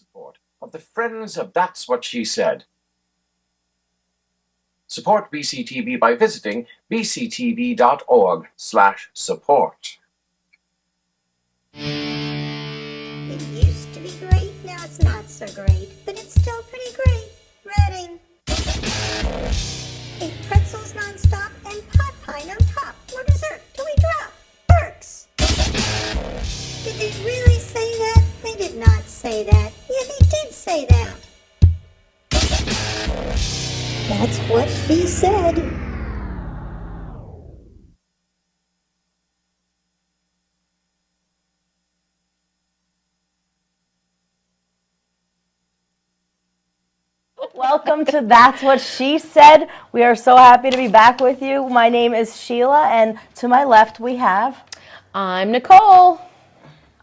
support of the Friends of That's What She Said. Support BCTV by visiting bctv.org/support. It used to be great, now it's not so great, but it's still pretty great. Reading. Ate pretzels nonstop and pot pie on top. More dessert till we drop. Perks. Did they really say that? They did not say that. Yeah, they did say that. That's what she said. Welcome to That's What She Said. We are so happy to be back with you. My name is Sheila, and to my left we have... I'm Nicole.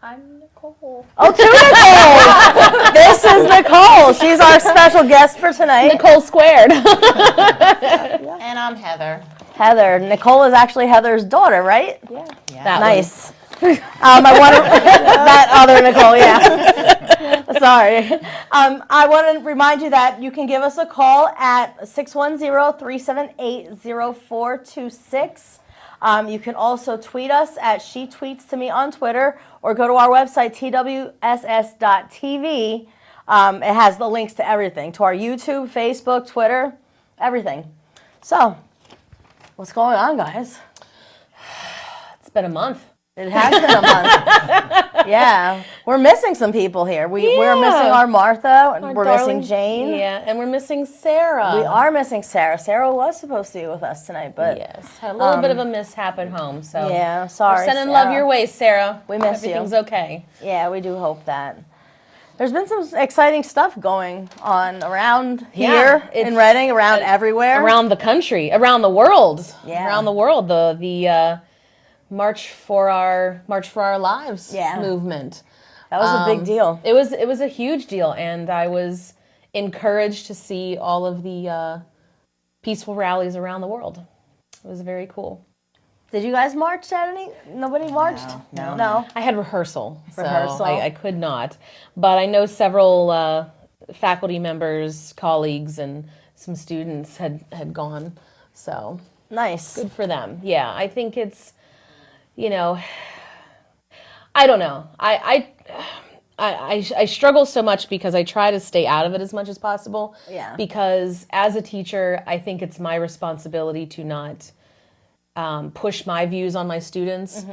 I'm Nicole. Oh, two Nicole! This is Nicole. She's our special guest for tonight. Nicole squared. And I'm Heather. Heather. Nicole is actually Heather's daughter, right? Yeah. That nice. I want to, that other Nicole, yeah. Sorry. I want to remind you that you can give us a call at 610-378-0426. You can also tweet us at She Tweets to Me on Twitter, or go to our website, twss.tv. It has the links to everything, to our YouTube, Facebook, Twitter, everything. So, what's going on, guys? It's been a month. It has been a month. Yeah. We're missing some people here. We're missing our Martha. We're darling, missing Jane. Yeah, and we're missing Sarah. We are missing Sarah. Sarah was supposed to be with us tonight, but... Yes, had a little bit of a mishap at home, so... Yeah, sorry, we're sending Sarah. love your way, Sarah. We miss you. Everything's okay. Yeah, we do hope that. There's been some exciting stuff going on around here in Reading, around everywhere. Around the country, around the world. Yeah. Around the world. The March for Our Lives movement. That was a big deal. It was a huge deal, and I was encouraged to see all of the peaceful rallies around the world. It was very cool. Did you guys march Saturday? Nobody marched? No. I had rehearsal, so I could not. But I know several faculty members, colleagues, and some students had gone. So nice. Good for them. Yeah, I think it's, I don't know. I struggle so much because I try to stay out of it as much as possible. Yeah. Because as a teacher, I think it's my responsibility to not push my views on my students,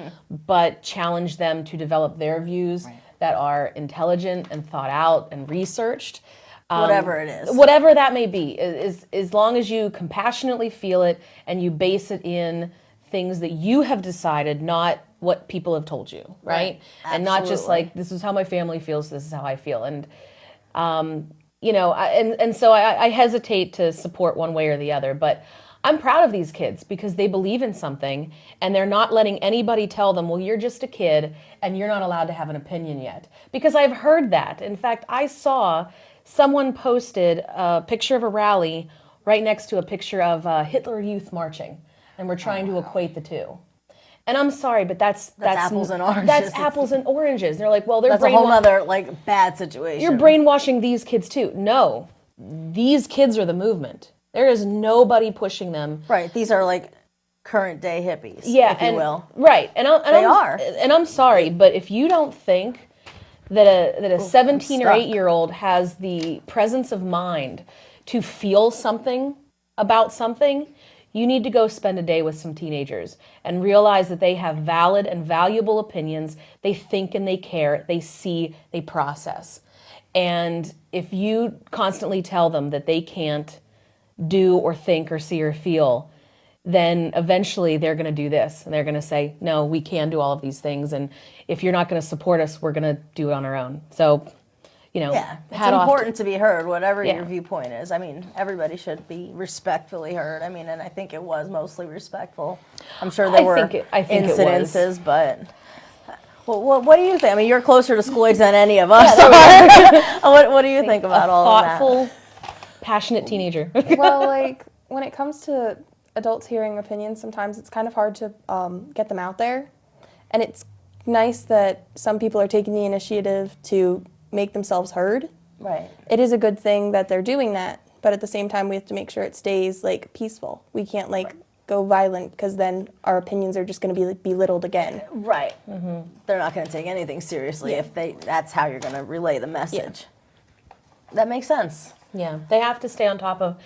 but challenge them to develop their views that are intelligent and thought out and researched. Whatever it is. Whatever that may be, as long as you compassionately feel it and you base it in things that you have decided, not what people have told you, right? And not just like, this is how my family feels, this is how I feel. And, so I hesitate to support one way or the other, but I'm proud of these kids because they believe in something and they're not letting anybody tell them, well, you're just a kid and you're not allowed to have an opinion yet. Because I've heard that. In fact, I saw someone posted a picture of a rally right next to a picture of Hitler Youth marching. And we're trying to equate the two. And I'm sorry, but that's apples and oranges. That's apples and oranges. They're like, well, they're that's a whole other bad situation. You're brainwashing these kids too. No, these kids are the movement. There is nobody pushing them. Right. These are like current day hippies, if you will. Right. And they are. And I'm sorry, but if you don't think that a 17 or 8-year-old has the presence of mind to feel something about something, you need to go spend a day with some teenagers and realize that they have valid and valuable opinions. They think and they care. They see, they process. And if you constantly tell them that they can't do or think or see or feel, then eventually they're going to do this. And they're going to say, no, we can do all of these things. And if you're not going to support us, we're going to do it on our own. So, it's important to be heard, whatever your viewpoint is. I mean, everybody should be respectfully heard. I mean, and I think it was mostly respectful. I'm sure there were incidences, but... Well, what do you think? I mean, you're closer to school age than any of us. What do you think about all of that? Thoughtful, passionate teenager. Well, when it comes to adults hearing opinions, sometimes it's kind of hard to get them out there. And it's nice that some people are taking the initiative to make themselves heard. Right. It is a good thing that they're doing that, but at the same time, we have to make sure it stays like peaceful. We can't go violent because then our opinions are just going to be belittled again. Right. Mm-hmm. They're not going to take anything seriously if that's how you're going to relay the message. Yeah. That makes sense. Yeah, they have to stay on top of.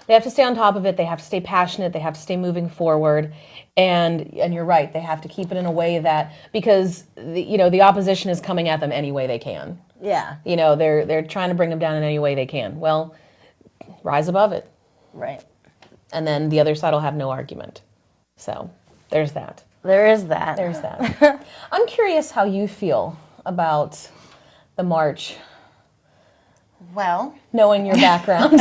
They have to stay on top of it. They have to stay passionate. They have to stay moving forward. And you're right. They have to keep it in a way that, because the opposition is coming at them any way they can. Yeah. They're trying to bring them down in any way they can. Well, rise above it. Right. And then the other side will have no argument. So there's that. There is that. There's that. I'm curious how you feel about the march. Well, knowing your background.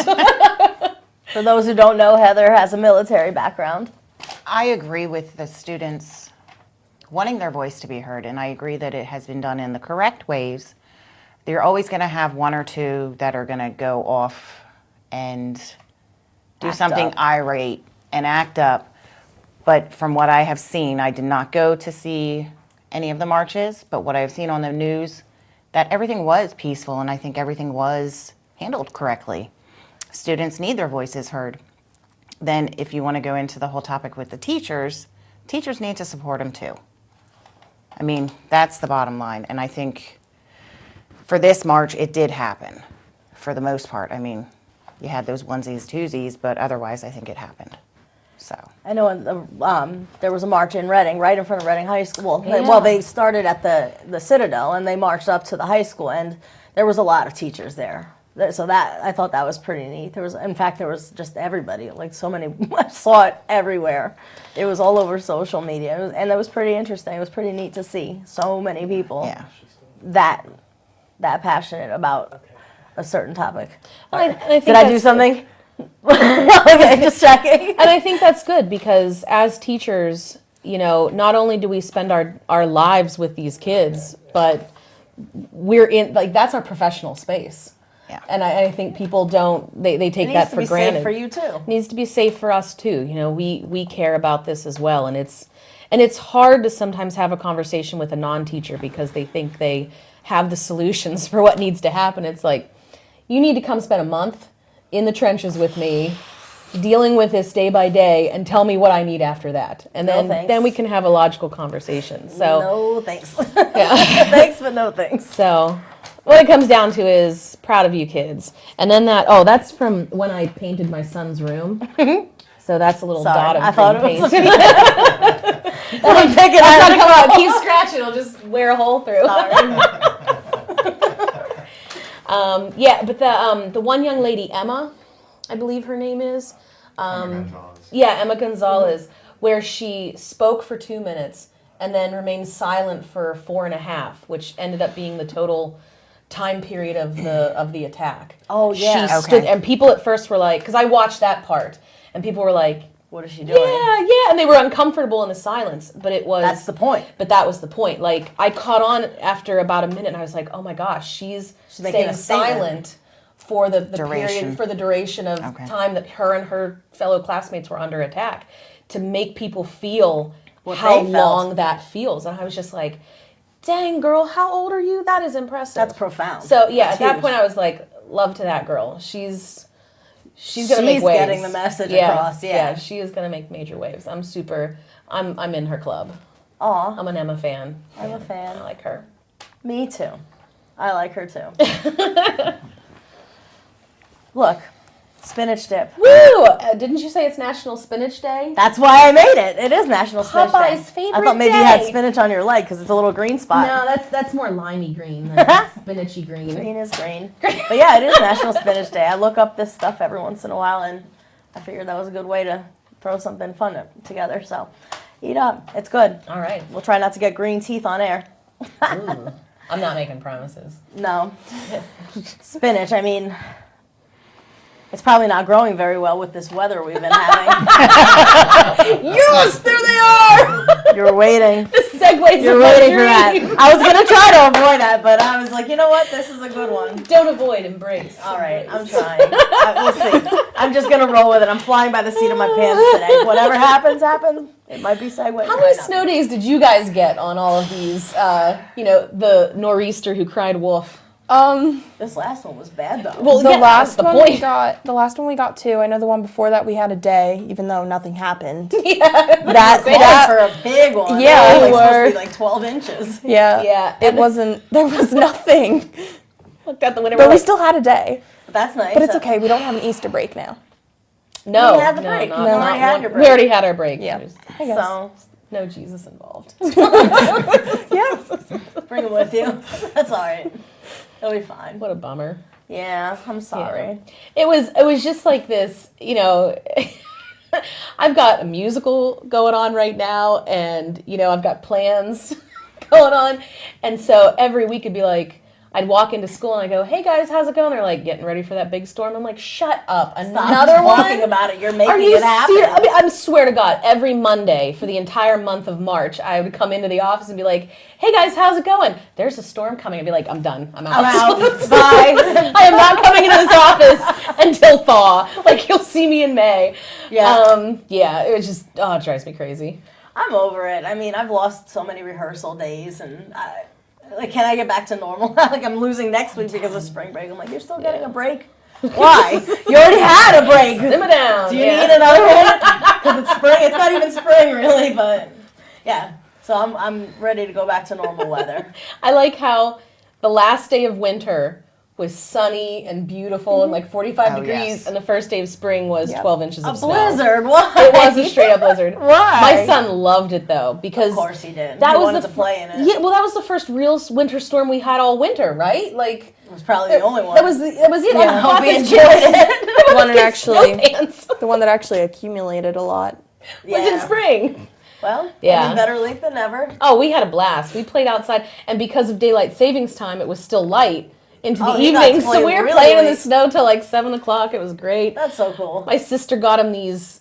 For those who don't know, Heather has a military background. I agree with the students wanting their voice to be heard, and I agree that it has been done in the correct ways. They're always going to have one or two that are going to go off and do something irate and act up. But from what I have seen, I did not go to see any of the marches, but what I've seen on the news, that everything was peaceful, and I think everything was handled correctly. Students need their voices heard. Then if you want to go into the whole topic with the teachers need to support them too. I mean, that's the bottom line. And I think for this march, it did happen for the most part. I mean, you had those onesies, twosies, but otherwise I think it happened. So I know there was a march in Reading, right in front of Reading High School. Well, they started at the Citadel and they marched up to the high school, and there was a lot of teachers there. So I thought that was pretty neat. There was just everybody, like so many. I saw it everywhere. It was all over social media, and it was pretty interesting. It was pretty neat to see so many people that passionate about a certain topic. Did I do something? Okay, just checking. And I think that's good, because as teachers, not only do we spend our lives with these kids, but we're in, that's our professional space. Yeah. And I think people they take that for granted. It needs to be safe for you too. It needs to be safe for us too. We care about this as well, and it's hard to sometimes have a conversation with a non-teacher because they think they have the solutions for what needs to happen. It's like, you need to come spend a month in the trenches with me, dealing with this day by day, and tell me what I need after that. And then we can have a logical conversation. So no thanks. Yeah. Thanks, but no thanks. So what it comes down to is proud of you kids. And then that's from when I painted my son's room. So that's a little dot of green paint. I'm picking it up. Keep scratching, it'll just wear a hole through. But the one young lady, Emma, I believe her name is. Emma Gonzalez, where she spoke for 2 minutes and then remained silent for 4.5, which ended up being the total time period of the attack. Oh yeah. She stood, and people at first were like, because I watched that part, and people were like, "What is she doing?" Yeah, and they were uncomfortable in the silence. But that's the point. But that was the point. Like, I caught on after about a minute, and I was like, "Oh my gosh, she's staying silent for the period, for the duration of time that her and her fellow classmates were under attack, to make people feel how long that feels." And I was just like, dang, girl, how old are you? That is impressive. That's profound. So at that point, I was like, love to that girl. She's gonna make waves. Getting the message across. Yeah, she is gonna make major waves. I'm in her club. Aw. I'm an Emma fan. I'm a fan. I like her. Me too. I like her too. Look, spinach dip. Woo! Didn't you say it's National Spinach Day? That's why I made it. It is National Spinach Day. Popeye's favorite I thought maybe day. you had spinach on your leg because it's a little green spot. No, that's more limey green than spinachy green. Green is green. But yeah, it is National Spinach Day. I look up this stuff every once in a while, and I figured that was a good way to throw something fun together. So eat up. It's good. All right. We'll try not to get green teeth on air. Ooh, I'm not making promises. No. Spinach, I mean, it's probably not growing very well with this weather we've been having. Yes, there they are! You're waiting. The segues. You're waiting for that. I was going to try to avoid that, but I was like, you know what? This is a good one. Don't avoid, embrace. All right, I'm trying. We'll see. I'm just going to roll with it. I'm flying by the seat of my pants today. Whatever happens, happens. It might be segues. How many snow days did you guys get on all of these? The nor'easter who cried wolf. This last one was bad though. Well, the last one we got 2. I know the one before that we had a day, even though nothing happened. Yeah, that for a big one. Yeah, it was supposed to be like 12 inches. Yeah. It wasn't. There was nothing. Looked out the window. But we still had a day. That's nice. But it's okay. We don't have an Easter break now. No, we had the break. No, You already had your break. We already had our break. Yeah. There's So no Jesus involved. Yeah. bring them with you. That's all right. It'll be fine. What a bummer. Yeah, I'm sorry. Yeah. It was just like this, you know. I've got a musical going on right now, and you know I've got plans going on, and so every week it'd be like I'd walk into school and I go, "Hey guys, how's it going?" They're like, "Getting ready for that big storm." I'm like, "Shut up! Another one?" Talking about it, you're making Are you it happen. serious? I mean, I swear to God, every Monday for the entire month of March, I would come into the office and be like, "Hey guys, how's it going?" "There's a storm coming." I'd be like, "I'm done. I'm out. Bye. I am not coming into this office until thaw. Like you'll see me in May." Yeah. Yeah. It was just it drives me crazy. I'm over it. I mean, I've lost so many rehearsal days, and can I get back to normal? Like I'm losing next week because of spring break. I'm like, you're still getting a break? Why? You already had a break. Simmer down. Do you need another one? Because it's spring. It's not even spring really, but yeah. So I'm ready to go back to normal weather. I like how the last day of winter was sunny and beautiful and like 45 degrees, yes. and the first day of spring was 12 inches of A snow. blizzard. Why? It was a straight up blizzard. Why? My son loved it though because Of course he did. That He was wanted the to play in it. Yeah, well, that was the first real winter storm we had all winter, right? Like It was probably the only one. That was it. I hope we Hawkins enjoyed kids. it. The one that actually accumulated a lot. was in spring. Well, Yeah. I mean, better late than never. Oh, we had a blast. We played outside, and because of daylight savings time, it was still light into the you got to evening. play So we were really playing in the late. snow till like 7 o'clock. It was great. That's so cool. My sister got him these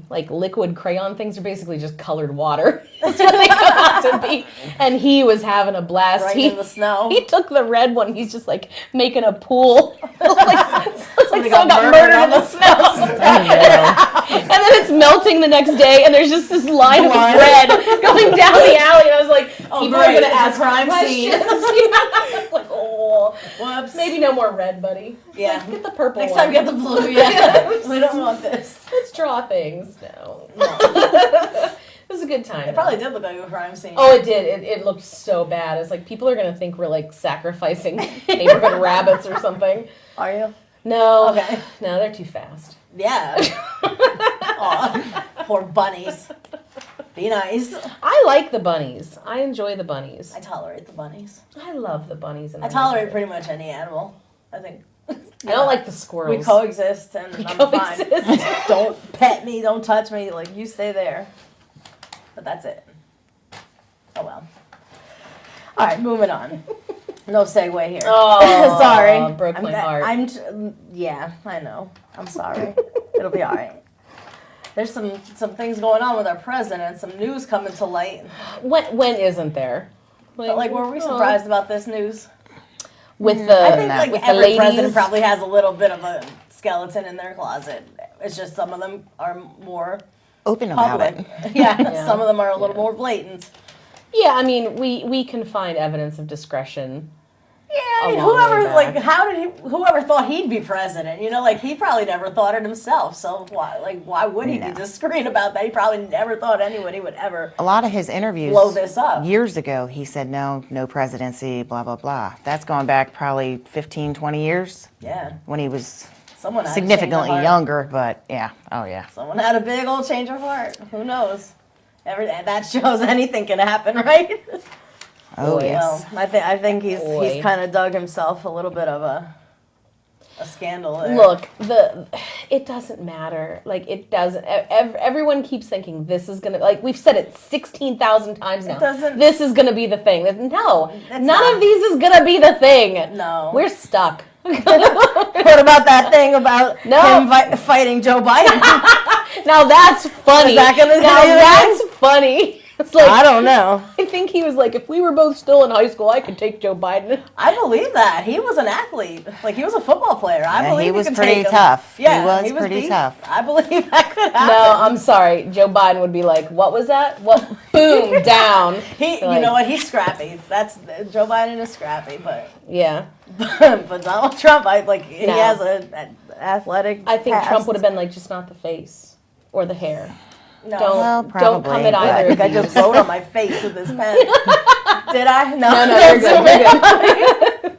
like liquid crayon things. They're basically just colored water. That's what they come out to be. And he was having a blast. Right in the snow. He took the red one. He's just like making a pool. Looks like someone got got murdered murdered on in the the snow. And then it's melting the next day, and there's just this line of red going down the alley. And I was like, people are great, going to it's a ask crime questions. scene. I was like, oh, Whoops. maybe no more red, buddy. Yeah. Like, get the purple Next one. time get the blue, yeah. We don't want this. Let's draw things. No. It was a good time. It probably did look like a crime scene. Oh, it did. It looked so bad. It's like people are going to think we're like sacrificing neighborhood rabbits or something. Are you? No. Okay. No, they're too fast. Yeah. Aw, poor bunnies. Be nice. I like the bunnies. I enjoy the bunnies. I tolerate the bunnies. I love the bunnies. I tolerate pretty much any animal. I think. I don't like the squirrels. We coexist, and I'm coexist. fine. Don't pet me. Don't touch me. Like, you stay there. But that's it. Oh, well. All right, moving on. No segue here. Oh, sorry. broke my heart. Yeah, I know. I'm sorry. It'll be all right. There's some things going on with our president. Some news coming to light. When isn't there? Like, were we surprised about this news? With the I think like with the every ladies? president probably has a little bit of a skeleton in their closet. It's just some of them are more Open about public. it. Yeah, some of them are a little more blatant. Yeah, I mean, we can find evidence of discretion. Yeah, I mean, A long way back. whoever thought he'd be president? You know, like he probably never thought it himself. So why would he be discreet about that? He probably never thought anybody would ever. A lot of his interviews blow this up. years ago, he said no presidency, blah, blah, blah. That's going back probably 15, 20 years Yeah, when he was someone had significantly a change of heart. younger, but yeah. Oh, yeah. Someone had a big old change of heart. Who knows? That shows anything can happen, right? Oh, Boy, yes. Well, I think he's Boy. kind of dug himself a little bit of a scandal there. Look, it doesn't matter. Like it doesn't. Everyone keeps thinking this is gonna. Like we've said it 16,000 times now. doesn't- This is gonna be the thing. No, It's none not. of these is gonna be the thing. No. We're stuck. What about that thing about him fighting Joe Biden? Now that's funny. Is that gonna now be the that's funny. It's like, I don't know. I think he was like, if we were both still in high school, I could take Joe Biden. I believe that. He was an athlete. Like, he was a football player. I believe he was could pretty take him. tough. Yeah, he was pretty tough. I believe that could happen. No, I'm sorry. Joe Biden would be like, what was that? What? Boom, down. You know what? He's scrappy. Joe Biden is scrappy, but yeah. but Donald Trump, he has an athletic. I think past. Trump would have been like, just not the face or the hair. No. Don't probably. come at either. I think I just wrote on my face with this pen. Did I? No, you're good. You're good.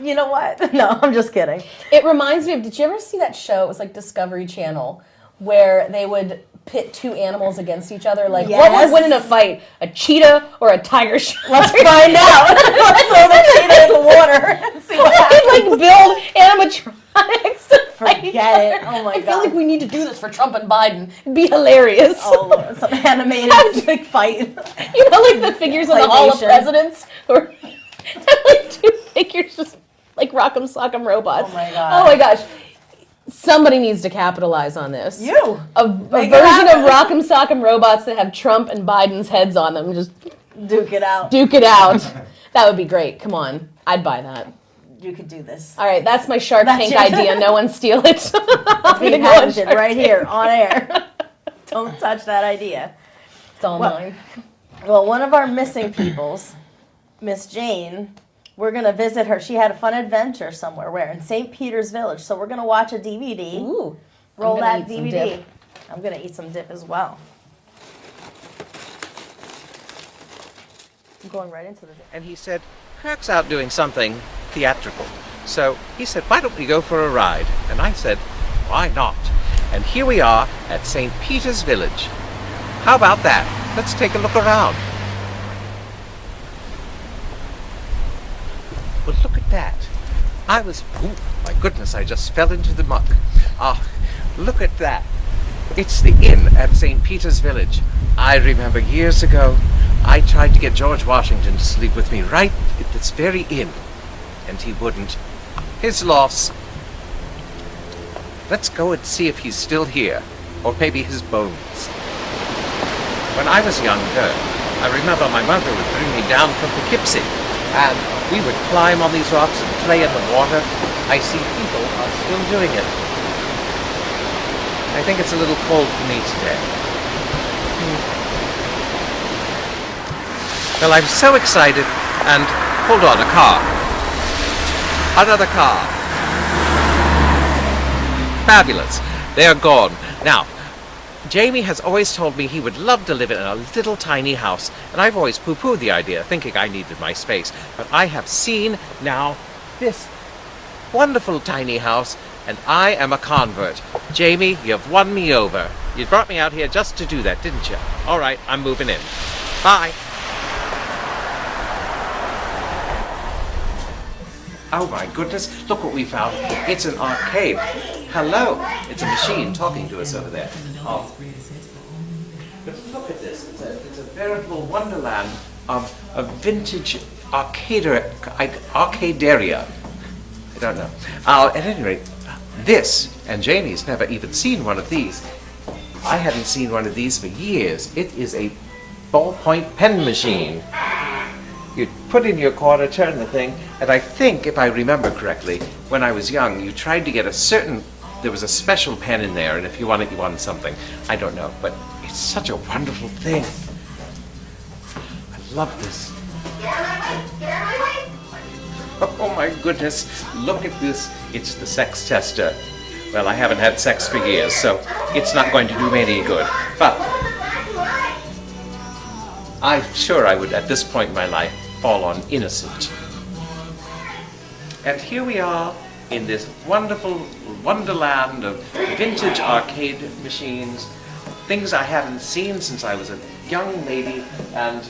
You know what? No, I'm just kidding. It reminds me of, did you ever see that show? It was like Discovery Channel, where they would pit two animals against each other. Like, what would win in a fight? A cheetah or a tiger shark? Let's find out. Let's throw the cheetah in the water and see what happens. Like, build animatronics to fight each Forget other. it. Oh my I God. feel like we need to do this for Trump and Biden. It'd be hilarious. Oh, Lord, some animated big fight. You know, like the figures in the Hall of Claymation. Presidents? Or like two figures just like Rock'em Sock'em robots. Oh my God. Oh my gosh. Somebody needs to capitalize on this. A Make it version of happen. Rock'em Sock'em robots that have Trump and Biden's heads on them. Just Duke it out. duke it out. That would be great. Come on. I'd buy that. You could do this. All right, that's my Shark That's Tank your- idea. No one steal it. I'm Being gonna go on patented Shark right Tank. here on air. Don't touch that idea. It's all mine. Well, one of our missing peoples, Miss Jane, we're going to visit her. She had a fun adventure somewhere. Where? In St. Peter's Village. So we're going to watch a DVD. Ooh. Roll I'm gonna that eat some DVD. dip. I'm going to eat some dip as well. I'm going right into the dip. And he said, Kirk's out doing something theatrical. So he said, why don't we go for a ride? And I said, why not? And here we are at St. Peter's Village. How about that? Let's take a look around. Well, look at that. Oh my goodness, I just fell into the muck. Look at that. It's the inn at St. Peter's Village. I remember years ago, I tried to get George Washington to sleep with me right at this very inn, and he wouldn't. His loss. Let's go and see if he's still here, or maybe his bones. When I was younger, I remember my mother would bring me down from Poughkeepsie, and we would climb on these rocks and play in the water. I see people are still doing it. I think it's a little cold for me today. Well, I'm so excited, and hold on, a car. Another car. Fabulous. They're gone. Now, Jamie has always told me he would love to live in a little tiny house, and I've always poo-pooed the idea, thinking I needed my space. But I have seen now this wonderful tiny house, and I am a convert. Jamie, you've won me over. You brought me out here just to do that, didn't you? All right, I'm moving in. Bye. Oh my goodness, look what we found. It's an arcade. Hello. It's a machine talking to us over there. Oh. But look at this. It's a veritable wonderland of a vintage arcaderia. I don't know. At any rate, this, and Jamie's never even seen one of these. I hadn't seen one of these for years. It is a ballpoint pen machine. You put in your quarter, turn the thing, and I think, if I remember correctly, when I was young, you tried to get there was a special pen in there, and if you won it, you won something. I don't know, but it's such a wonderful thing. I love this. Oh my goodness, look at this. It's the sex tester. Well, I haven't had sex for years, so it's not going to do me any good. But I'm sure I would, at this point in my life, fall on innocent. And here we are in this wonderful wonderland of vintage arcade machines, things I haven't seen since I was a young lady, and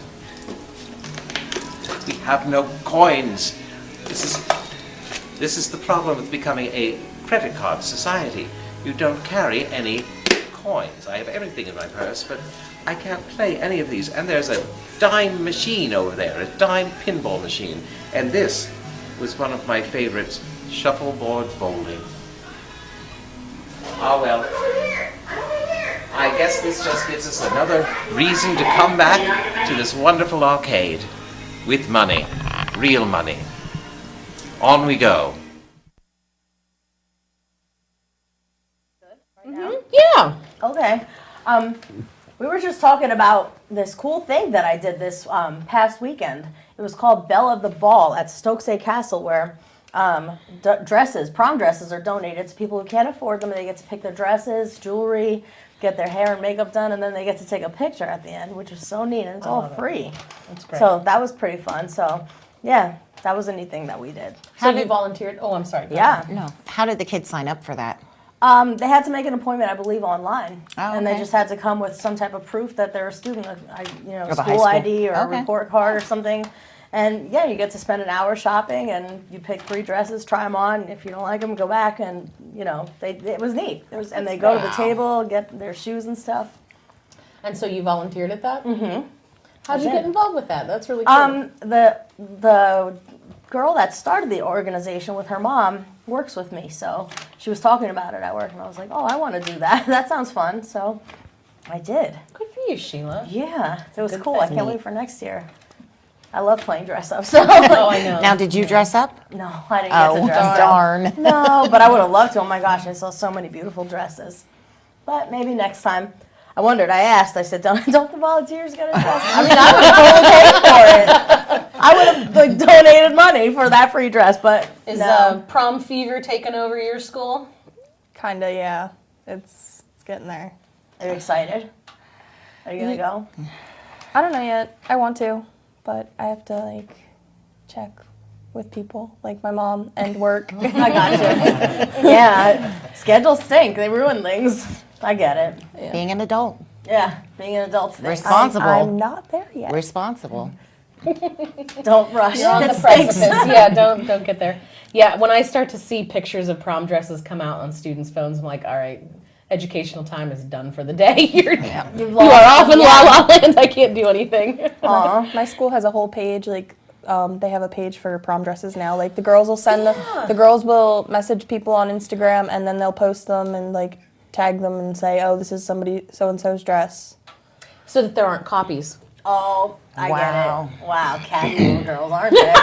we have no coins. This is the problem with becoming a credit card society. You don't carry any coins. I have everything in my purse, but I can't play any of these. And there's a dime machine over there, a dime pinball machine. And this was one of my favorites, shuffleboard bowling. Ah well, I guess this just gives us another reason to come back to this wonderful arcade with money, real money. On we go. Yeah. Okay. We were just talking about this cool thing that I did this past weekend. It was called Belle of the Ball at Stokesay Castle, where prom dresses are donated to people who can't afford them. They get to pick their dresses, jewelry, get their hair and makeup done, and then they get to take a picture at the end, which is so neat, and it's all free. That's great. So that was pretty fun. So, yeah, that was a neat thing that we did. So you volunteered? Oh, I'm sorry. Yeah. No. How did the kids sign up for that? They had to make an appointment, I believe, online, Oh, and they okay. just had to come with some type of proof that they're a student, Or the high school school. ID or Okay. a report card or something. And yeah, you get to spend an hour shopping, and you pick 3 dresses, try them on. If you don't like them, go back, and it was neat. And they go to the table, get their shoes and stuff. And so you volunteered at that? Mm-hmm. How'd you get involved with that? That's really cool. The girl that started the organization with her mom works with me, so she was talking about it at work, and I was like, oh, I want to do that. That sounds fun. So I did. Good for you, Sheila. Yeah, it was Good cool. I thing. can't wait for next year. I love playing dress up. So Oh, I know. Now, did you dress up? no, I didn't get to dress up. darn. No, but I would have loved to. Oh my gosh, I saw so many beautiful dresses. But maybe next time. I asked, I said, don't the volunteers get a dress? I mean, I would have totally paid for it. I would have donated money for that free dress, but Is no. prom fever taking over your school? Kinda, yeah. It's getting there. Are you excited? Are you going to go? I don't know yet. I want to, but I have to check with people, like my mom and work. I got you. Yeah, schedules stink. They ruin things. I get it. Being an adult. Yeah, being an adult stinks. Responsible. I'm not there yet. Responsible. Don't rush. You're on It the stinks. precipice. Yeah, don't get there. Yeah, when I start to see pictures of prom dresses come out on students' phones, I'm like, all right, educational time is done for the day. You are off in La La Land. I can't do anything. Aw. My school has a whole page, they have a page for prom dresses now. Like the girls will send the girls will message people on Instagram, and then they'll post them and tag them and say, oh, this is somebody so and so's dress. So that there aren't copies. Oh, I Wow. get it. Wow, catty little girls, aren't they?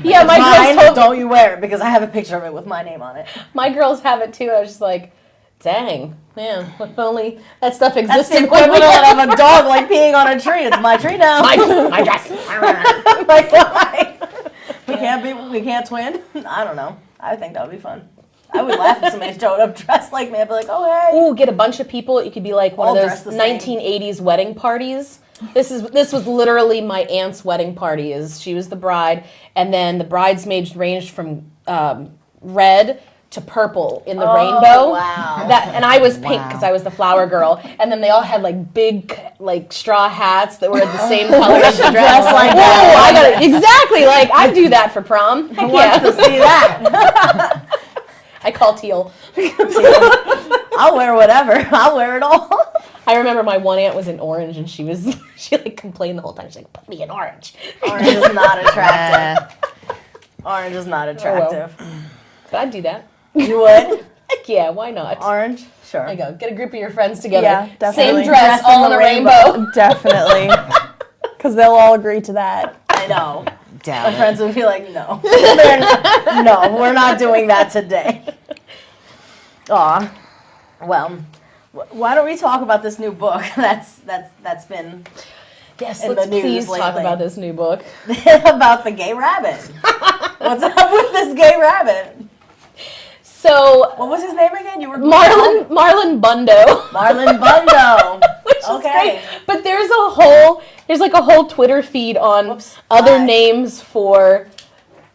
Yeah, my Mine, girls told don't you wear it, because I have a picture of it with my name on it. my girls have it too. I was just like, dang, man, if only that stuff That's existed. the equivalent of a dog peeing on a tree. It's my tree now. my dress. Like, why? We can't twin? I don't know. I think that would be fun. I would laugh if somebody showed up dressed like me. I'd be like, oh, hey. Ooh, get a bunch of people. It could be like one All of dressed those the same. 1980s wedding parties. This was literally my aunt's wedding party. She was the bride, and then the bridesmaids ranged from red to purple in the rainbow. Wow. And I was pink because I was the flower girl, and then they all had big straw hats that were the same color as the dress. like Whoa, that. I got it exactly. I do that for prom. Heck Who wants to yeah. see that? I call teal. I'll wear whatever. I'll wear it all. I remember my one aunt was in orange, and she complained the whole time. She's like, "Put me in orange." Orange is not attractive. Orange is not attractive. But I'd do that. You would? Heck yeah, why not? Orange? Sure. There you go. Get a group of your friends together. Yeah, definitely. Same dress, Dress in all in the a rainbow. Definitely. Because they'll all agree to that. I know. Doubt My it. friends would be like, no. No, we're not doing that today. Aw. Well, why don't we talk about this new book that's been Yes, in let's the news please talk lately. about this new book. about the gay rabbit. What's up with this gay rabbit? So, What was his name again? You were Marlon Bundo. Marlon Bundo. Which is Okay. great. But there's a whole Twitter feed on Whoops. other Hi. names for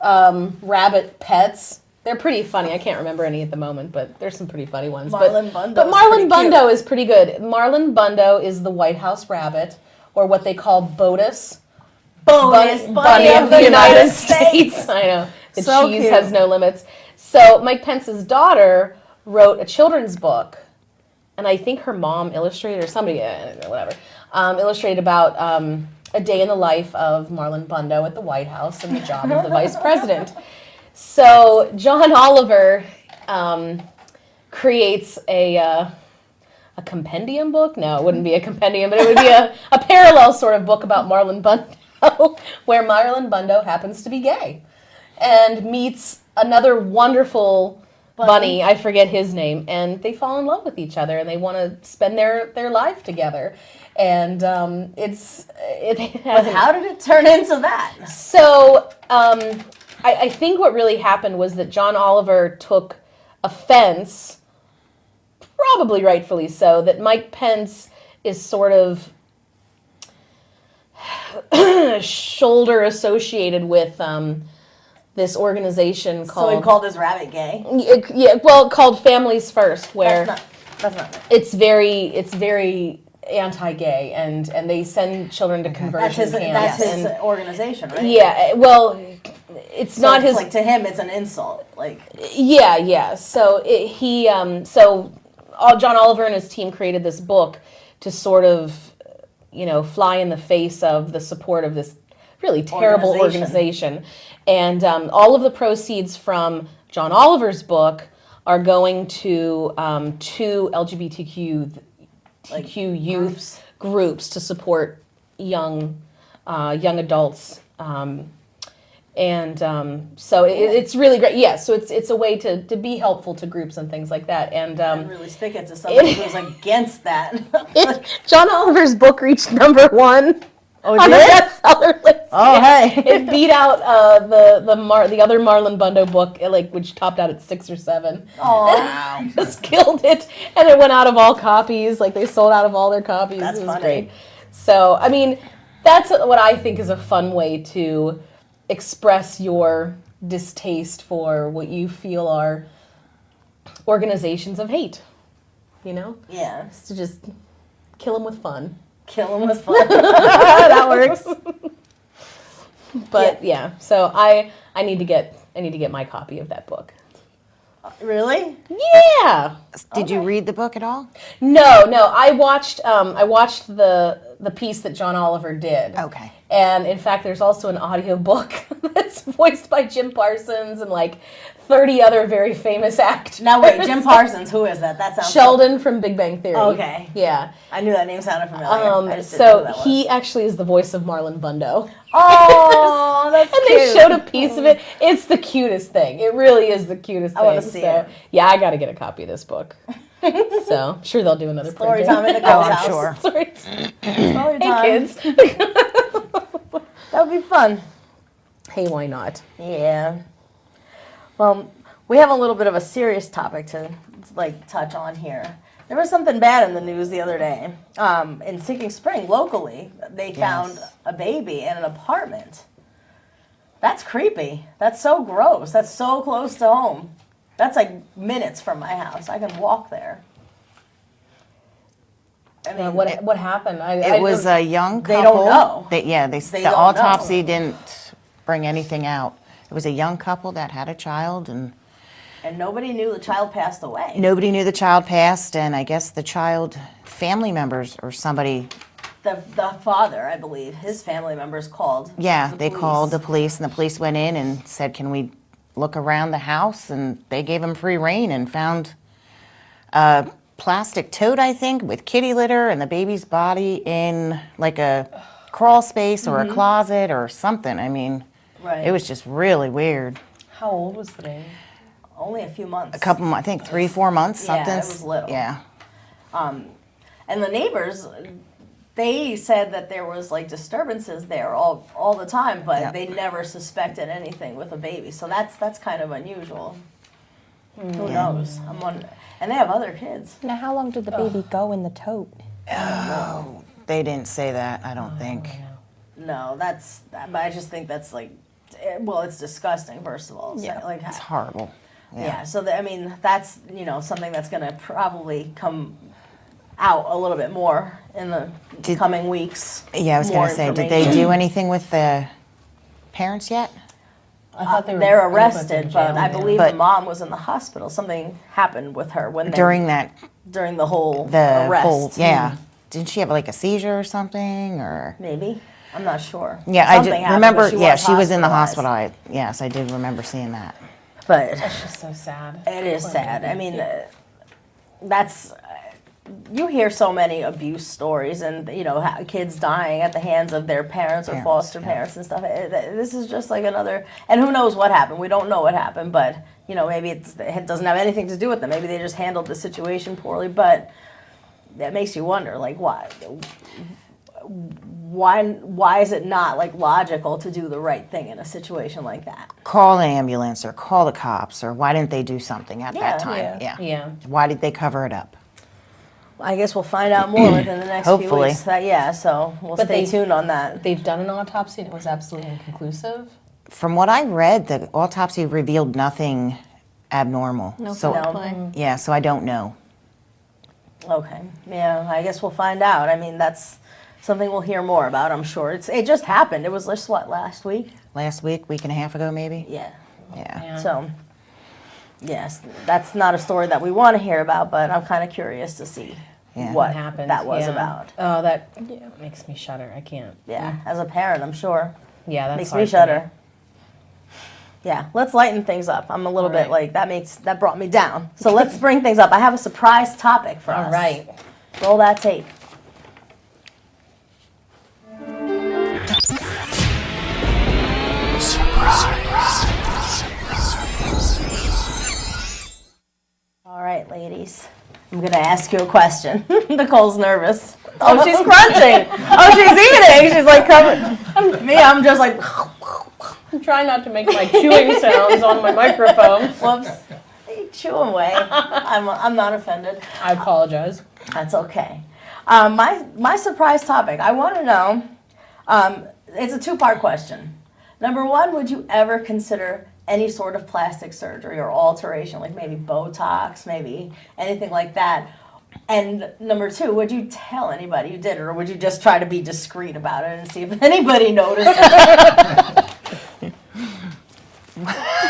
rabbit pets. They're pretty funny. I can't remember any at the moment, but there's some pretty funny ones. Marlon Bundo But is Marlon pretty Bundo is pretty good. Marlon Bundo is the White House rabbit, or what they call Botus. Bonus Bunny of the United States. I know. The So cheese cute. has no limits. So Mike Pence's daughter wrote a children's book, and I think her mom illustrated, or somebody, whatever, illustrated about a day in the life of Marlon Bundo at the White House and the job of the vice president. So John Oliver creates a a compendium book. No, it wouldn't be a compendium, but it would be a parallel sort of book about Marlon Bundo, where Marlon Bundo happens to be gay and meets another wonderful bunny, I forget his name, and they fall in love with each other and they want to spend their life together. And how did it turn into that? So I think what really happened was that John Oliver took offense, probably rightfully so, that Mike Pence is sort of shoulder associated with this organization called... So he called his rabbit gay? Called Families First, where that's not right. It's very anti-gay, and they send children to conversion camps. That's his organization, right? Yeah, well, it's not his... like, to him, it's an insult. Like... Yeah. So John Oliver and his team created this book to sort of, fly in the face of the support of this really terrible organization. And all of the proceeds from John Oliver's book are going to two LGBTQ youth groups to support young adults. So it's really great. Yeah, so it's a way to be helpful to groups and things like that. And really stick it to somebody who's against that. John Oliver's book reached #1 on the bestseller list. Oh, hey! It beat out the other Marlon Bundo book, which topped out at 6 or 7. Oh, wow! Just killed it, and it went out of all copies. They sold out of all their copies. That's it was funny. Great. So, I mean, that's what I think is a fun way to express your distaste for what you feel are organizations of hate. Yeah. It's to just kill them with fun. Kill them with fun. That works. But yeah, so I need to get my copy of that book. Really? Yeah. Did you read the book at all? No. I watched the piece that John Oliver did. Okay. And in fact, there's also an audio book that's voiced by Jim Parsons and 30 other very famous actors. Now wait, Jim Parsons, who is that? That sounds Sheldon from Big Bang Theory. Okay. Yeah. I knew that name sounded familiar. So he actually is the voice of Marlon Bundo. Oh, that's and cute. they showed a piece of it. It's the cutest thing. It really is the cutest thing. I want to see it. Yeah, I got to get a copy of this book. So, I'm sure they'll do another Story printing. time in the girl's house. I'm sure. Story Story time. Hey, kids. That would be fun. Hey, why not? Yeah. Well, we have a little bit of a serious topic to touch on here. There was something bad in the news the other day. In Sinking Spring, locally, they found a baby in an apartment. That's creepy. That's so gross. That's so close to home. That's minutes from my house. I can walk there. I mean, what happened? It was a young couple. They don't know. The autopsy didn't bring anything out. It was a young couple that had a child, and nobody knew the child passed away. Nobody knew the child passed, and I guess the child family members or somebody. The father, I believe, his family members called. Yeah, they called the police, and the police went in and said, "Can we look around the house?" And they gave them free rein and found a plastic tote, I think, with kitty litter and the baby's body in a crawl space or a closet or something. I mean, it was just really weird. How old was the baby? Only a few months. A couple, I think 3-4 months, something. Yeah, it was little. Yeah. And the neighbors, they said that there was disturbances there all the time, but they never suspected anything with a baby. So that's kind of unusual. Who knows? I'm wondering. And they have other kids. Now, how long did the baby go in the tote? Oh, they didn't say that, I don't think. No, but I just think that's it's disgusting, first of all. Yeah. It's horrible. Yeah, so that's something that's going to probably come out a little bit more in the coming weeks. Yeah, I was going to say, did they do anything with the parents yet? I thought they're arrested, but I believe the mom was in the hospital. Something happened with her during the whole arrest. Didn't she have a seizure or something, or maybe? I'm not sure. Yeah, Something I just happened, remember. but She was in the hospitalized. hospital. Yes, I did remember seeing that. But That's just so sad. it is sad. I mean, that's you hear so many abuse stories and, kids dying at the hands of their parents or foster parents and stuff. This is just like another, and who knows what happened. We don't know what happened, but, maybe it doesn't have anything to do with them. Maybe they just handled the situation poorly, but that makes you wonder, like, why is it not, like, logical to do the right thing in a situation like that? Call an ambulance or call the cops, or why didn't they do something at that time? Yeah. Why did they cover it up? I guess we'll find out more within the next few Hopefully. weeks. So we'll stay tuned on that. They've done an autopsy and it was absolutely inconclusive. From what I read, the autopsy revealed nothing abnormal. So I don't know. Okay. Yeah, I guess we'll find out. I mean, that's something we'll hear more about, I'm sure. It just happened. It was just, last week? Last week and a half ago, maybe? Yeah. Yeah. So, yes, that's not a story that we want to hear about, but I'm kind of curious to see what happened. That was about. Oh, that makes me shudder. I can't. Yeah, as a parent, I'm sure. Yeah, that makes me shudder. Yeah, let's lighten things up. I'm a little bit like, that brought me down. So let's bring things up. I have a surprise topic for us. All right. Roll that tape. All right, ladies. I'm going to ask you a question. Nicole's nervous. Oh, she's crunching. Oh, she's eating. She's like covered. Me, I'm just like. I'm trying not to make my chewing sounds on my microphone. Whoops. You chew away. I'm not offended. I apologize. That's okay. My surprise topic. I want to know. It's a two-part question. Number one, would you ever consider any sort of plastic surgery or alteration, like maybe Botox, maybe anything like that? And number two, would you tell anybody you did it, or would you just try to be discreet about it and see if anybody noticed?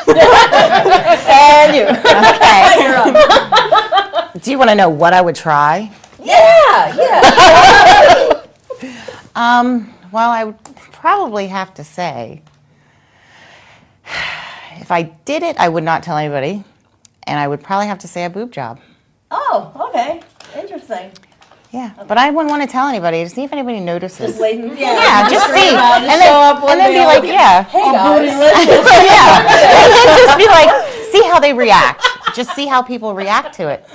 And you. Okay. You're up. Do you want to know what I would try? Yeah. Well, I would probably have to say, if I did it, I would not tell anybody, and I would probably have to say a boob job. Oh, okay. Interesting. Yeah, but I wouldn't want to tell anybody to see if anybody notices. Just latent, Yeah, just see, and and then be like, yeah, hey guys. yeah, and then just be like, see how they react. Just see how people react to it.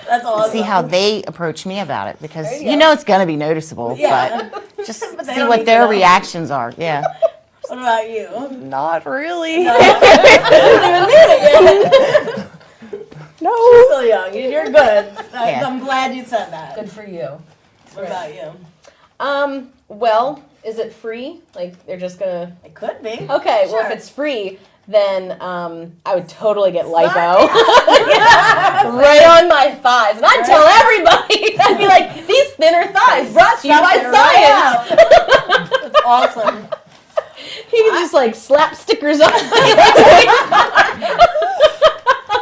That's awesome. See how they approach me about it, because it's going to be noticeable, but just But they see don't what need their to know. reactions are. Yeah. What about you? Not really. No. No. You're still young. You're good. I'm glad you said that. Good for you. What about you? Well, is it free? Like, they're just gonna... It could be. Okay, well, if it's free, then I would totally get lipo. Right on my thighs. And I'd tell everybody. I'd be like, these thinner thighs brought to you by science. That's awesome. He could just, like, slap stickers on.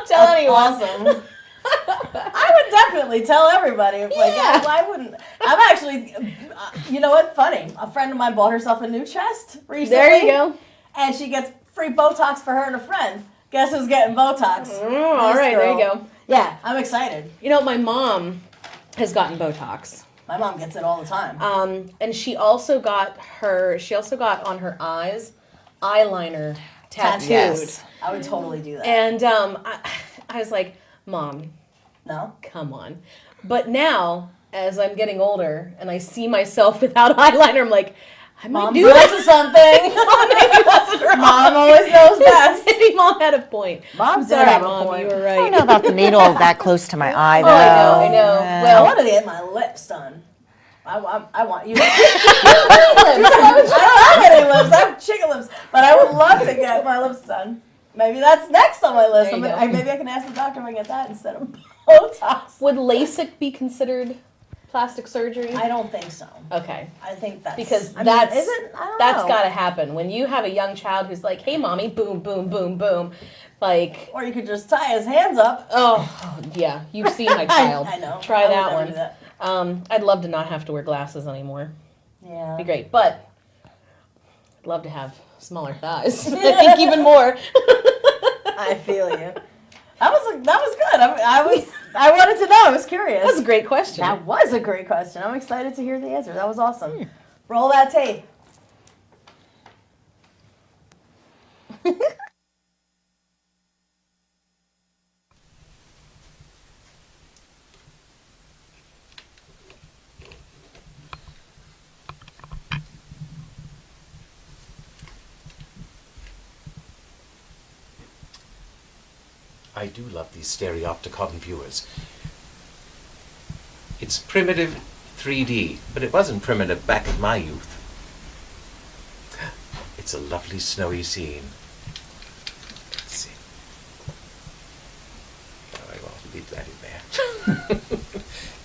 Tell anyone. Awesome. I would definitely tell everybody. Like, why wouldn't? I'm actually, you know what? Funny. A friend of mine bought herself a new chest recently. There you go. And she gets free Botox for her and a friend. Guess who's getting Botox? All right, there you go. Yeah, I'm excited. You know, my mom has gotten Botox. My mom gets it all the time. And she also got on her eyes eyeliner tattooed. Yes. I would totally do that. And I was like, Mom, No? come on. But now, as I'm getting older and I see myself without eyeliner, I'm like, I might do Mom's this. to something. Mom always knows best. Maybe Mom had a point. Mom did Sorry, have a Mom, point. you were I don't right. know about the needle that close to my eye, though. I know. I Well, want to get my lips done. I want you. I don't have any lips. I have chicken lips. But I would love to get my lips done. Maybe that's next on my list. There you go. Maybe I can ask the doctor if I can get that instead of Botox. would LASIK be considered plastic surgery? I don't think so. Okay. I think that's... Because I mean, that's is it? I don't that's know. got to happen when you have a young child who's like, "Hey, mommy," boom, boom, boom, boom, like. Or you could just tie his hands up. Oh, yeah, you've seen my child. I know. Try I would that never one. do that. I'd love to not have to wear glasses anymore. Yeah. Be great, but I'd love to have smaller thighs. I think even more. I feel you. That was good. I was I wanted to know. I was curious. That was a great question. That was a great question. I'm excited to hear the answer. That was awesome. Roll that tape. I do love these stereopticon viewers. It's primitive 3D, but it wasn't primitive back in my youth. It's a lovely snowy scene. Let's see. Oh, I will leave that in there.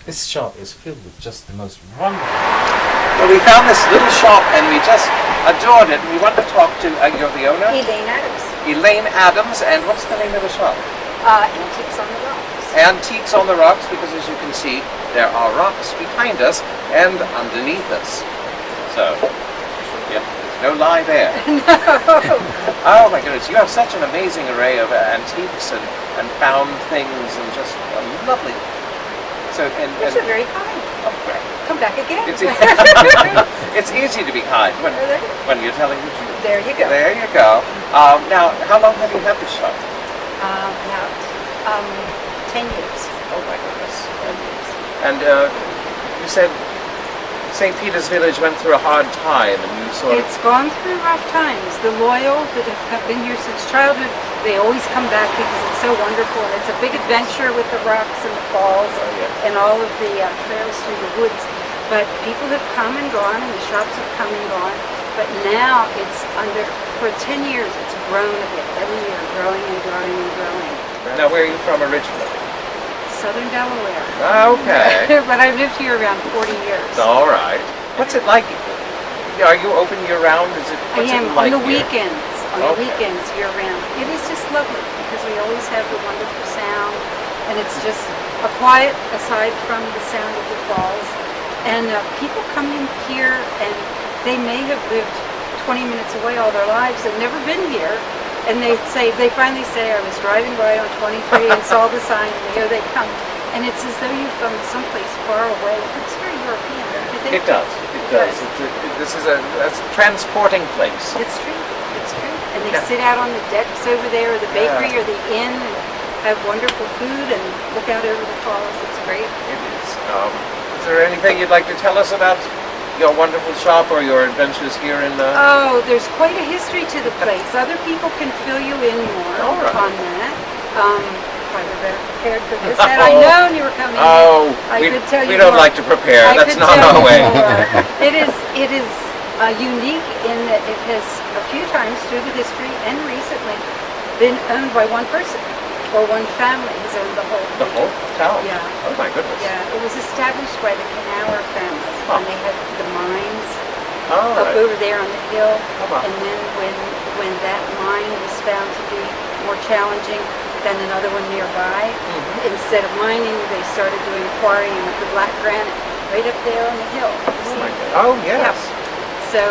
This shop is filled with just the most wonderful... Well, we found this little shop and we just adored it. We want to talk to you're the owner? Elaine Adams. Elaine Adams, and what's the name of the shop? Antiques on the Rocks. Antiques on the Rocks, because as you can see, there are rocks behind us and underneath us. So, yeah, there's no lie there. No. Oh my goodness, you have such an amazing array of antiques and found things and just lovely. So, You're so very kind. Oh, great. Come back again. It's easy to be kind when you're telling the truth. There you go. There you go. Now, how long have you had this shop? About 10 years. Oh my goodness. And you said St. Peter's Village went through a hard time, and you sort of... It's gone through rough times. The loyal that have been here since childhood, they always come back because it's so wonderful. And it's a big adventure with the rocks and the falls and all of the trails through the woods. But people have come and gone, and the shops have come and gone. But now it's for 10 years, it's grown a bit. Every year, growing and growing and growing. Now, where are you from originally? Southern Delaware. Okay. But I've lived here around 40 years. All right. What's it like? Are you open year-round? I am like on the here? weekends. On the weekends, year-round. It is just lovely because we always have the wonderful sound, and it's just a quiet aside from the sound of the falls. And people come in here, and they may have lived 20 minutes away all their lives. They've never been here, and they finally say, I was driving by on 23 and saw the sign, and here they come. And it's as though you've come someplace far away. It's very European, don't you think? It does. It does. This is a transporting place. It's true. It's true. And they sit out on the decks over there, or the bakery, or the inn, and have wonderful food and look out over the falls. It's great. It is. Is there anything you'd like to tell us about your wonderful shop or your adventures here in Oh, there's quite a history to the place. Other people can fill you in more on that. I was better prepared for this. Had I known you were coming, I could tell you we don't more. like to prepare. I That's could not tell our you way. more. It is unique in that it has a few times through the history and recently been owned by one person or one family has owned the whole The whole town? Yeah. Oh my goodness. Yeah, it was established by the Knauer family when they had the mines up Right. over there on the hill. Wow. And then when that mine was found to be more challenging than another one nearby, instead of mining, they started doing quarrying with the black granite right up there on the hill. Oh my God. Oh yes. So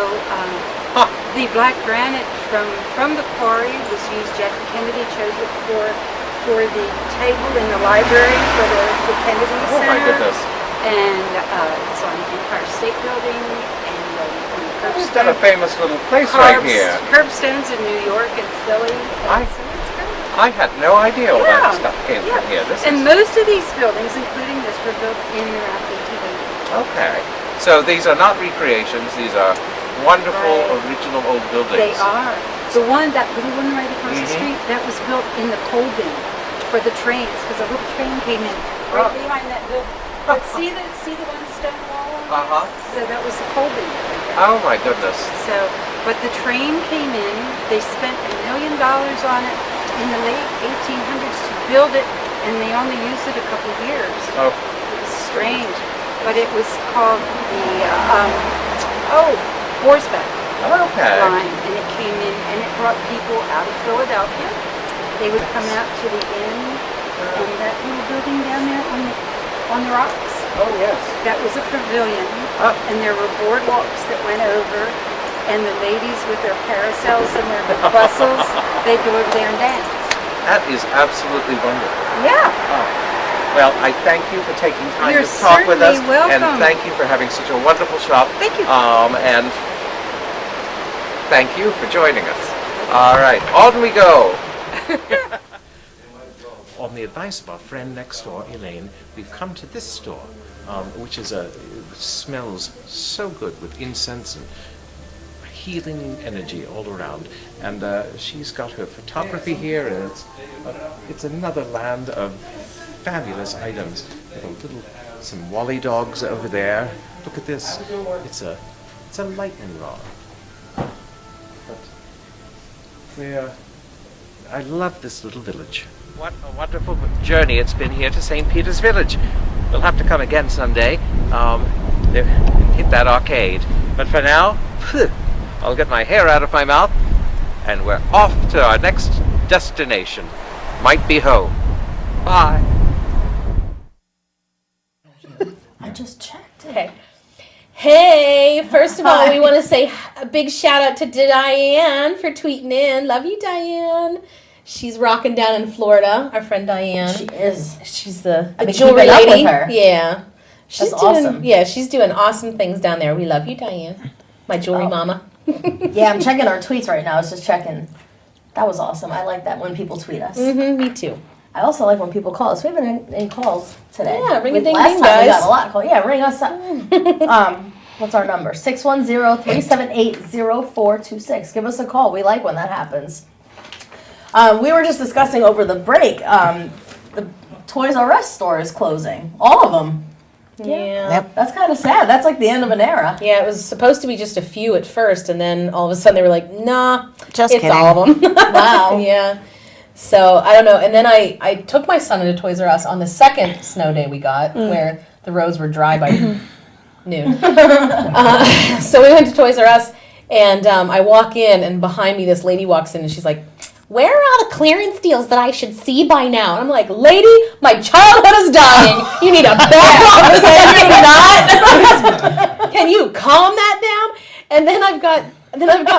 the black granite from the quarry was used. Jackie Kennedy chose it for the table in the library for the Kennedy Center. Oh my goodness. And it's on the Empire State Building and on the It's got a famous little place right here. Curbstones in New York and Philly. And so it's great. I had no idea all that stuff came from here. Most of these buildings, including this, were built in and around 1880. Okay. So these are not recreations. These are wonderful, original old buildings. They are. The one right across the street, that was built in the coal bin for the trains, because a little train came in right behind that building. But see the one stone wall? So that was the coal bin. Oh my goodness. So, but the train came in. They spent $1 million on it in the late 1800s to build it, and they only used it a couple of years. Oh. It was strange, but it was called the horseback line, and it came in, and it brought people out of Philadelphia. They would come out to the inn in that little building down there on the rocks. Oh yes. That was a pavilion, and there were boardwalks that went over, and the ladies with their parasols and their bustles, they'd go over there and dance. That is absolutely wonderful. Yeah. Well, I thank you for taking time You're to talk with us. certainly welcome. And thank you for having such a wonderful shop. Thank you. And thank you for joining us. All right, on we go. On the advice of our friend next door, Elaine, we've come to this store, which is smells so good with incense and healing energy all around. And she's got her photography here, and it's another land of fabulous items. Some Wally dogs over there. Look at this. It's a lightning rod. But I love this little village. What a wonderful journey it's been here to St. Peter's Village. We'll have to come again someday. Hit that arcade. But for now, I'll get my hair out of my mouth, and we're off to our next destination. Might be home. Bye. I just checked it. Okay. Hey, first of all, we want to say a big shout out to Diane for tweeting in. Love you, Diane. She's rocking down in Florida. Our friend Diane. She is. She's the I've been jewelry keeping up lady. with her. Yeah. She's That's doing awesome. Yeah, she's doing awesome things down there. We love you, Diane. My jewelry mama. Yeah, I'm checking our tweets right now. I was just checking. That was awesome. I like that when people tweet us. Me too. I also like when people call us. We've been in calls today. Yeah, ring a ding Last ding, time we guys. got a lot of calls. Yeah, ring us up. What's our number? 610-378-0426. Give us a call. We like when that happens. We were just discussing over the break. The Toys R Us store is closing. All of them. Yeah. Yep. That's kind of sad. That's like the end of an era. Yeah, it was supposed to be just a few at first, and then all of a sudden they were like, nah, Just it's kidding. all of them. Wow. Yeah. So, I don't know. And then I took my son into Toys R Us on the second snow day we got, where the roads were dry by noon. So we went to Toys R Us, and I walk in, and behind me this lady walks in, and she's like, where are all the clearance deals that I should see by now? And I'm like, lady, my childhood is dying. You need a back off. Can you calm that down? And then I've got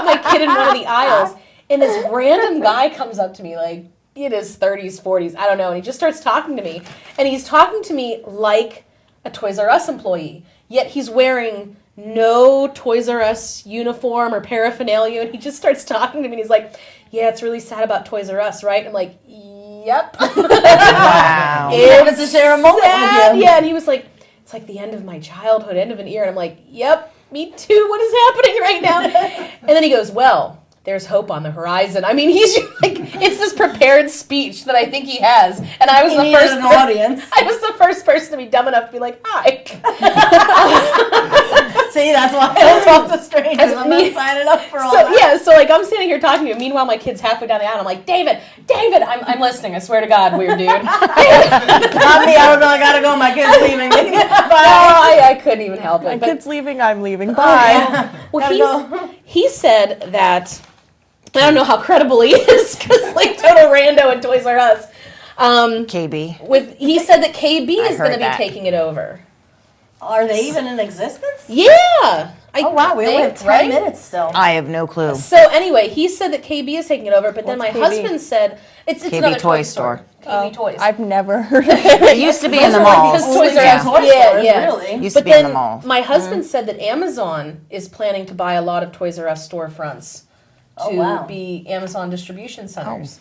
my kid in one of the aisles, and this random guy comes up to me like in his 30s, 40s, I don't know, and he just starts talking to me, and he's talking to me like a Toys R Us employee, yet he's wearing no Toys R Us uniform or paraphernalia, and he just starts talking to me, and he's like, yeah, it's really sad about Toys R Us, right? I'm like, yep. Wow. It's to share a moment sad. with you. Yeah, and he was like, it's like the end of my childhood, end of an era. And I'm like, yep, me too. What is happening right now? And then he goes, well, there's hope on the horizon. I mean, he's like, it's this prepared speech that I think he has. And I was He the needed first an audience. I was the first person to be dumb enough to be like, hi. See, that's why I don't talk to strangers. I'm not signing up for all that. Yeah, so like I'm standing here talking to you. Meanwhile, my kid's halfway down the aisle. I'm like, David, I'm listening. I swear to God, weird dude. Not me. I don't know. I gotta go. My kid's leaving. Bye. No, I couldn't even help it. My But- kid's leaving, I'm leaving. Bye. Well, he said that, I don't know how credible he is, because like total rando at Toys R Us. KB. He said that KB is going to heard be that. taking it over. Are they even in existence? Yeah. Oh wow, we only have 10 minutes still. I have no clue. So anyway, he said that KB is taking it over, but then my What's KB? husband said it's KB another Toy toy Store. KB Toys. I've never heard of it. It used to be in the malls. Because Toys R Yeah. Us, Toy yeah, stores, yeah. really. Used But to be in then the malls. my husband said that Amazon is planning to buy a lot of Toys R Us storefronts to wow. be Amazon distribution centers.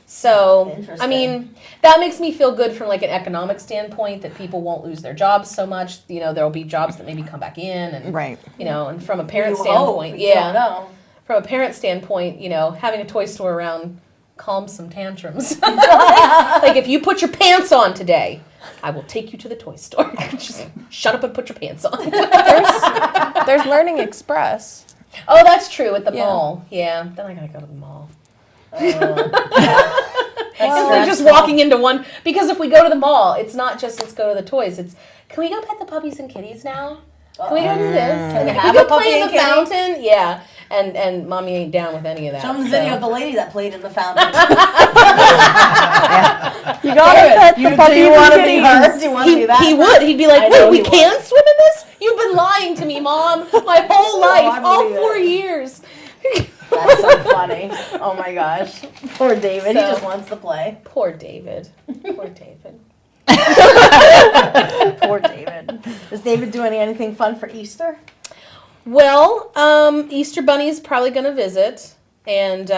So, I Interesting. mean, that makes me feel good from like an economic standpoint that people won't lose their jobs so much. You know, there'll be jobs that maybe come back in, and Right. you know, and from a parent You standpoint, hope. You yeah, don't know. from a parent standpoint, you know, having a toy store around calms some tantrums. Like if you put your pants on today, I will take you to the toy store. Just shut up and put your pants on. There's Learning Express. Oh, that's true at the Yeah. mall. Yeah, then I gotta go to the mall. That's Instead of just walking into one, because if we go to the mall, it's not just let's go to the toys. It's can we go pet the puppies and kitties now? Can we go do this? Can we have go a puppy play in and the kitty? fountain? Yeah, and mommy ain't down with any of that. Show them the so. video of the lady that played in the fountain. You gotta pet the puppies you want to and be kitties. her? Do you want to be that? He would. He'd be like, I know wait, we he would. can swim in this? You've been lying to me, Mom, my whole life, I all believe it. 4 years. That's so funny. Oh my gosh. Poor David. He So- just wants to play. Poor David. Poor David. Poor David. Is David doing anything fun for Easter? Well, Easter Bunny is probably going to visit, and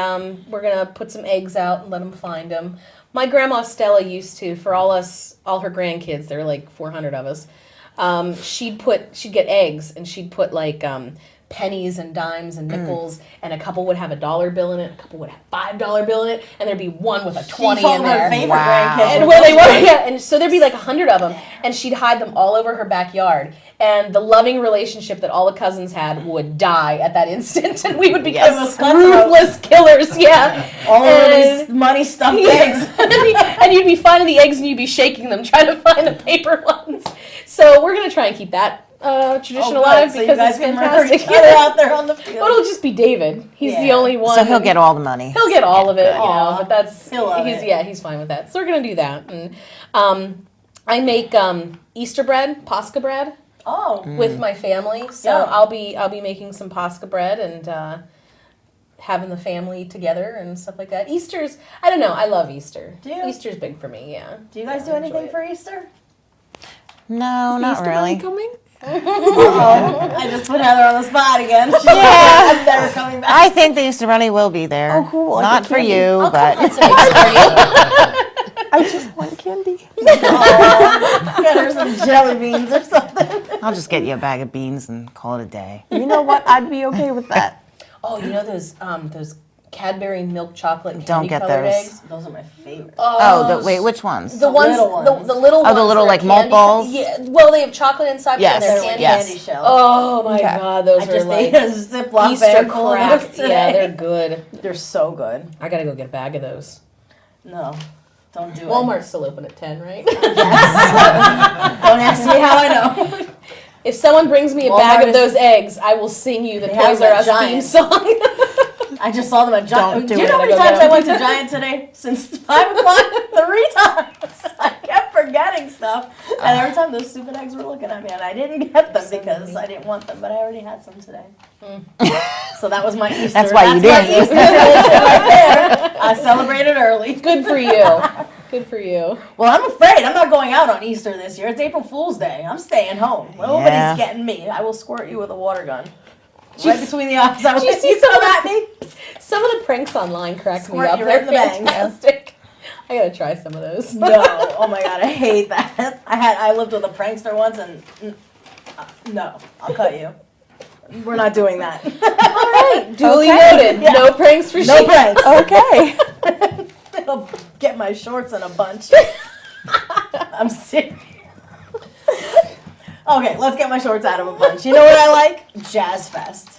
we're going to put some eggs out and let him find them. My grandma Stella used to, for all her grandkids, there were like 400 of us, she'd get eggs, and she'd put like pennies and dimes and nickels, and a couple would have a $1 bill in it, a couple would have $5 bill in it, and there'd be one with a 20 in there. Her favorite grandkids. And where they were, yeah, and so there'd be like 100 of them, and she'd hide them all over her backyard. And the loving relationship that all the cousins had would die at that instant, and we would become ruthless killers. Yeah, all of these money stuffed eggs, and you'd be finding the eggs and you'd be shaking them, trying to find the paper ones. So we're gonna try and keep that tradition alive so because it's fantastic. Out there on the field. But it'll just be David. He's the only one. So he'll get all the money. He'll get all of it, you know. But that's he's fine with that. So we're gonna do that. And I make Easter bread, Pascha bread. With my family, so I'll be making some Pascha bread and having the family together and stuff like that. Easter's, I don't know, I love Easter. Do you? Easter's big for me, yeah. Do you guys do anything for Easter? No, not really. Coming? I just put Heather on the spot again. I'm never coming back. I think the Easter Bunny will be there. Oh, cool. Not for you, but I just want candy. Get her some jelly beans or something. I'll just get you a bag of beans and call it a day. You know what? I'd be okay with that. Oh, you know those Cadbury milk chocolate candy Don't get colored those. eggs? Those are my favorite. Wait, which ones? The ones, little ones. the little ones. Oh, the little that are like malt candy- balls? Yeah, well, they have chocolate inside, Yes, and they're candy. Candy shell. Oh my God, those I are just like ate a Ziploc Easter bag full of crap. those today. Yeah, they're good. They're so good. I gotta go get a bag of those. No, don't do it. Walmart's still open at 10, right? Don't ask me how I know. If someone brings me a bag of those eggs, I will sing you the Toys R Us theme song. I just saw them at Giant. Don't Do you do know how it. many times I went to Giant today? Since 5 o'clock? 3 times. I kept forgetting stuff. And every time those stupid eggs were looking at me, and I didn't get them because I didn't want them, but I already had some today. So that was my Easter. That's why you didn't. Easter tradition right there. I celebrated early. Good for you. Good for you. Well, I'm afraid I'm not going out on Easter this year. It's April Fool's Day. I'm staying home. Nobody's getting me. I will squirt you with a water gun. Right between the eyes. Did you see some of that? Some of the pranks online cracked me up. They're fantastic. I gotta try some of those. No, oh my God, I hate that. I lived with a prankster once, and no, I'll cut you. We're not doing that. All right, duly noted. Yeah. No pranks for No Sheila. pranks. Okay. I'll get my shorts in a bunch. I'm serious. Okay, let's get my shorts out of a bunch. You know what I like? Jazz Fest.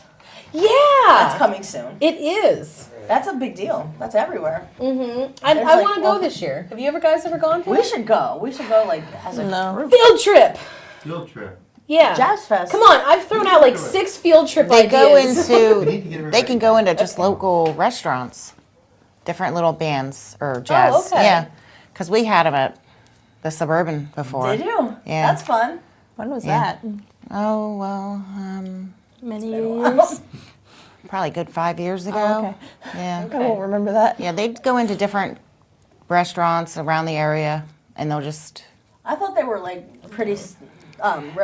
Yeah. That's coming soon. It is. That's a big deal. That's everywhere. Mm-hmm. I want to go this year. Have you guys ever gone to We it? should go. We should go like as a group. Field trip. Field trip. Yeah. Jazz Fest. Come on, I've thrown out like 6 field trip They ideas. go into, they can go into just local restaurants, different little bands or jazz. okay. Yeah, because we had them at the Suburban before. Did you? Yeah. That's fun. When was Yeah. that? Oh, well, Many years. probably a good 5 years ago. Oh, okay. Yeah. I won't remember that. Yeah, they'd go into different restaurants around the area, and they'll just, I thought they were like pretty.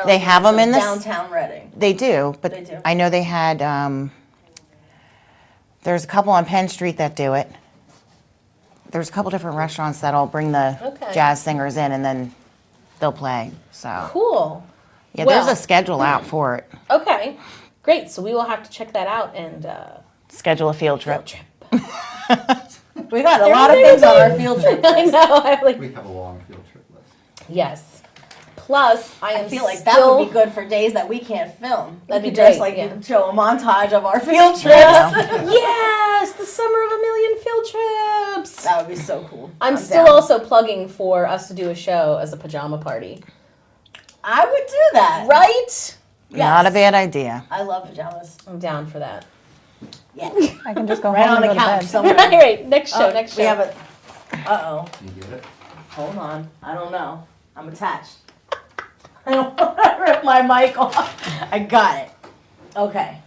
They have 'em in the downtown Reading. they do, but They do. I know they had, there's a couple on Penn Street that do it. There's a couple different restaurants that'll bring the Okay. jazz singers in, and then they'll play, so. Cool. Yeah, Well- there's a schedule out for it. Okay. Great. So we will have to check that out and Schedule a field trip. We got a lot of things on our field trip. I know. I'm like, We have a long field trip list. yes. Plus, I am I feel like still, that would be good for days that we can't film. That'd We be could just great, like yeah. show a montage of our field trips. Yes, the summer of a million field trips. That would be so cool. I'm still down. also plugging for us to do a show as a pajama party. I would do that. Right? Not a bad idea. I love pajamas. I'm down for that. Yeah. I can just go Right home on and the go to couch bed. somewhere. Right. Next show. Next show. We have a. Uh-oh. Can you get it? Hold on. I don't know. I'm attached. I don't want to rip my mic off. I got it. Okay.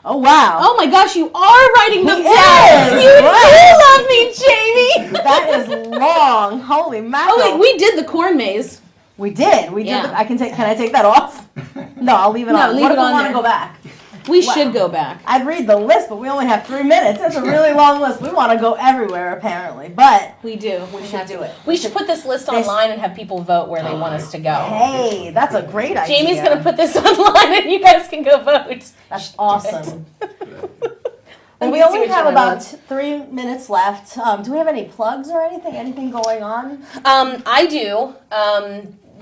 Oh, wow. Oh my gosh, you are writing them He down. is. You Right. do love me, Jamie. That is long. Holy mackerel. Oh, wait, we did the corn maze. We did. Yeah. Can I take that off? No, I'll leave it on. leave What it if we on want to there. go back? We should go back. I'd read the list, but we only have 3 minutes. That's a really long list. We want to go everywhere, apparently. But We do. we should do it. We should put this list online and have people vote where they want us to go. Hey, that's a great idea. Jamie's going to put this online and you guys can go vote. That's awesome. Well, we me see only which have one I about 3 minutes left. Do we have any plugs or anything? Anything going on? I do.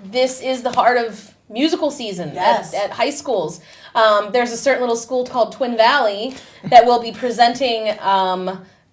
This is the heart of musical season Yes. at high schools. There's a certain little school called Twin Valley that will be presenting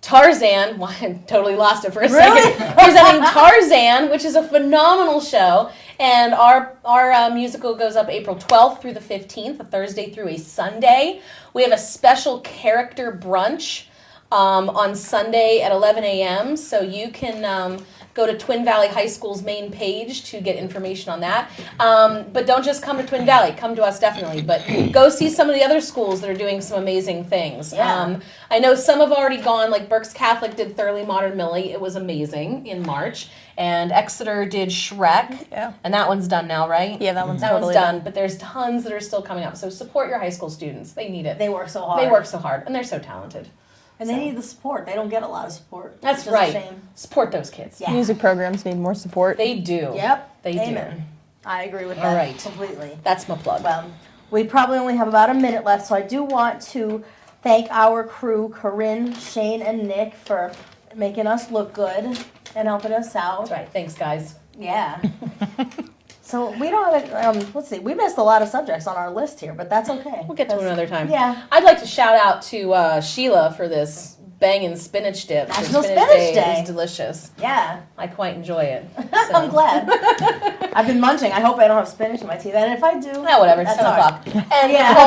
Tarzan. Well, I totally lost it for a second. Presenting Tarzan, which is a phenomenal show. And our musical goes up April 12th through the 15th, a Thursday through a Sunday. We have a special character brunch on Sunday at 11 a.m. So you can go to Twin Valley High School's main page to get information on that. But don't just come to Twin Valley. Come to us, definitely. But go see some of the other schools that are doing some amazing things. Yeah. I know some have already gone, like Berks Catholic did Thoroughly Modern Millie. It was amazing in March. And Exeter did Shrek. Yeah. And that one's done now, right? Yeah, that one's That totally one's done. But there's tons that are still coming up. So support your high school students. They need it. They work so hard. They work so hard. And they're so talented. And they need the support. They don't get a lot of support. That's which is a right. shame. Support those kids. Yeah. Music programs need more support. They do. Yep. They Amen. do. I agree with that All right. completely. That's my plug. Well, we probably only have about a minute left, so I do want to thank our crew, Corinne, Shane, and Nick, for making us look good and helping us out. That's right. Thanks, guys. Yeah. So we don't have, let's see, we missed a lot of subjects on our list here, but that's okay. We'll get to it another time. Yeah. I'd like to shout out to Sheila for this banging spinach dip. for National Spinach Day. It's delicious. Yeah. I quite enjoy it. I'm glad. I've been munching. I hope I don't have spinach in my teeth. And if I do, Yeah, whatever. It's that's 10 all right. o'clock. And Yeah, Nicole,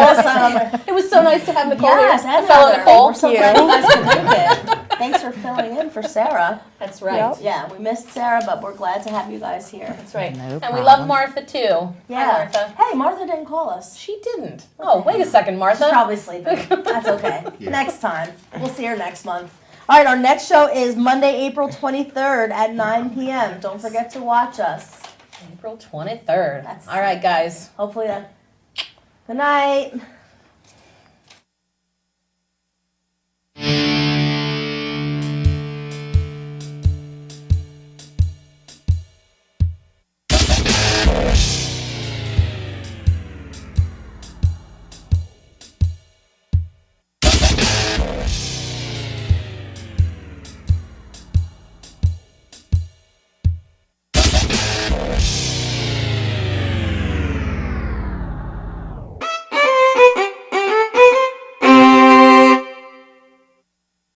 that's it was so nice to have Nicole Yes, here. and Fellow Heather. Nicole. We're so glad you guys could make it. Thanks for filling in for Sarah. That's right. Yep. Yeah, we missed Sarah, but we're glad to have you guys here. That's right. No and we problem. love Martha, too. Yeah. Hi, Martha. Hey, Martha didn't call us. She didn't. Oh, wait a second, Martha. She's probably sleeping. That's okay. Yeah. Next time. We'll see her next month. All right, our next show is Monday, April 23rd at 9 p.m. Don't forget to watch us. April 23rd. That's- All right, guys. Hopefully that. Good night.